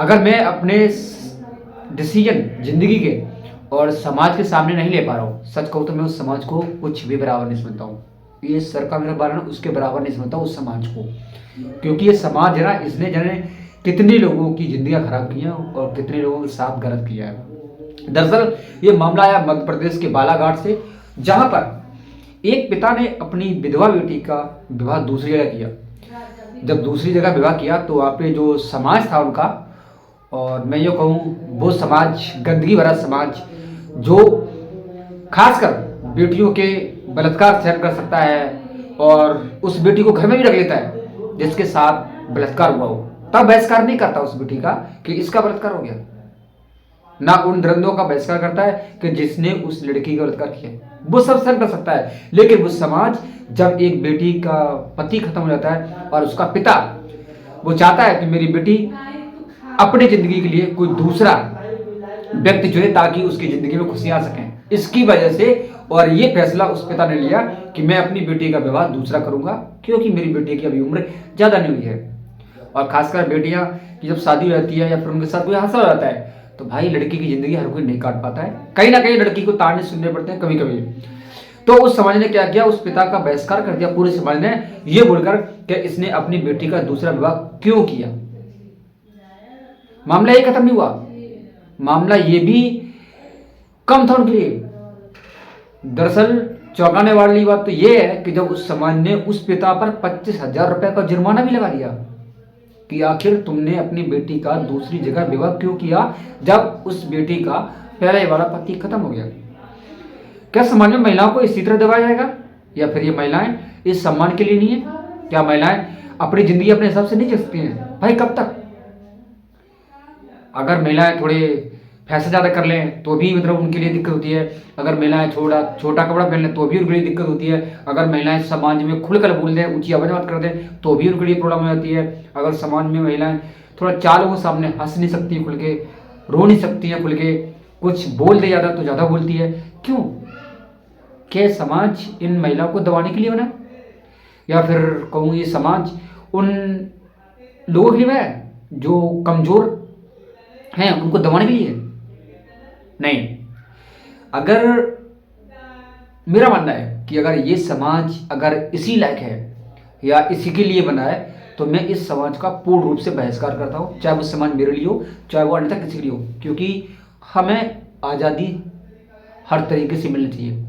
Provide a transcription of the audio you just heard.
अगर मैं अपने डिसीजन ज़िंदगी के और समाज के सामने नहीं ले पा रहा हूँ, सच कहूँ तो मैं उस समाज को कुछ भी बराबर नहीं समझता हूँ। ये सर का मेरा बार है ना, उसके बराबर नहीं समझता उस समाज को। क्योंकि ये समाज है ना, इसने जाने कितने लोगों की ज़िंदगियाँ खराब की हैं और कितने लोगों के साथ गलत किया है। दरअसल ये मामला आया मध्य प्रदेश के बालाघाट से, जहाँ पर एक पिता ने अपनी विधवा बेटी का विवाह दूसरी जगह किया। जब दूसरी जगह विवाह किया तो वहाँ पे जो समाज था उनका, और मैं ये कहूँ वो समाज गंदगी भरा समाज, जो खासकर बेटियों के बलात्कार सहन कर सकता है और उस बेटी को घर में भी रख लेता है जिसके साथ बलात्कार हुआ हो, तब बहिष्कार नहीं करता उस बेटी का कि इसका बलात्कार हो गया। ना उन दरिंदों का बहिष्कार करता है कि जिसने उस लड़की का बलात्कार किया, वो सब सहन कर सकता है। लेकिन वो समाज जब एक बेटी का पति खत्म हो जाता है और उसका पिता वो चाहता है कि मेरी बेटी अपनी जिंदगी के लिए कोई दूसरा व्यक्ति चुने ताकि उसकी जिंदगी में खुशियां आ सकें, इसकी वजह से और ये फैसला उस पिता ने लिया कि मैं अपनी बेटी का विवाह दूसरा करूंगा, क्योंकि मेरी बेटी की अभी उम्र ज्यादा नहीं हुई है। और खासकर बेटियां की जब शादी हो जाती है या फिर उनके साथ कोई हादसा हो जाता है तो भाई लड़की की जिंदगी हर कोई नहीं काट पाता है, कहीं ना कहीं लड़की को ताने सुनने पड़ते हैं कभी कभी। तो उस समाज ने क्या किया, उस पिता का बहिष्कार कर दिया पूरे समाज ने, ये बोलकर कि इसने अपनी बेटी का दूसरा विवाह क्यों किया। मामला ये खत्म नहीं हुआ, मामला ये भी कम था उनके लिए। दरअसल चौंकाने वाली बात तो ये है कि जब उस समाज ने उस पिता पर 25,000 रुपए का जुर्माना भी लगा दिया कि आखिर तुमने अपनी बेटी का दूसरी जगह विवाह क्यों किया जब उस बेटी का पहले वाला पति खत्म हो गया। क्या समाज में महिलाओं को इसी तरह दबाया जाएगा, या फिर ये महिलाएं इस सम्मान के लिए नहीं है? क्या महिलाएं अपनी जिंदगी अपने हिसाब से नहीं जी सकती हैं? भाई कब तक? अगर महिलाएं थोड़े फैसला ज़्यादा कर लें तो भी मतलब उनके लिए दिक्कत होती है। अगर महिलाएं छोटा कपड़ा पहन लें तो भी उनके लिए दिक्कत होती है। अगर महिलाएं समाज में खुलकर बोल दें, ऊंची आवाज़ बात कर दें तो भी उनके लिए प्रॉब्लम हो जाती है। अगर समाज में महिलाएं थोड़ा 4 लोगों के सामने हंस नहीं सकती खुल के, रो नहीं सकती हैं खुल के, कुछ बोल दे ज़्यादा तो ज़्यादा बोलती है, क्यों? क्या समाज इन महिलाओं को दबाने के लिए बना, या फिर कहूँ ये समाज उन लोगों के लिए बना है जो कमज़ोर हैं उनको दबाने के लिए? नहीं। अगर मेरा मानना है कि अगर ये समाज अगर इसी लायक है या इसी के लिए बना है तो मैं इस समाज का पूर्ण रूप से बहिष्कार करता हूँ, चाहे वो समाज मेरे लिए हो चाहे वो अन्यथा किसी के लिए हो, क्योंकि हमें आज़ादी हर तरीके से मिलनी चाहिए।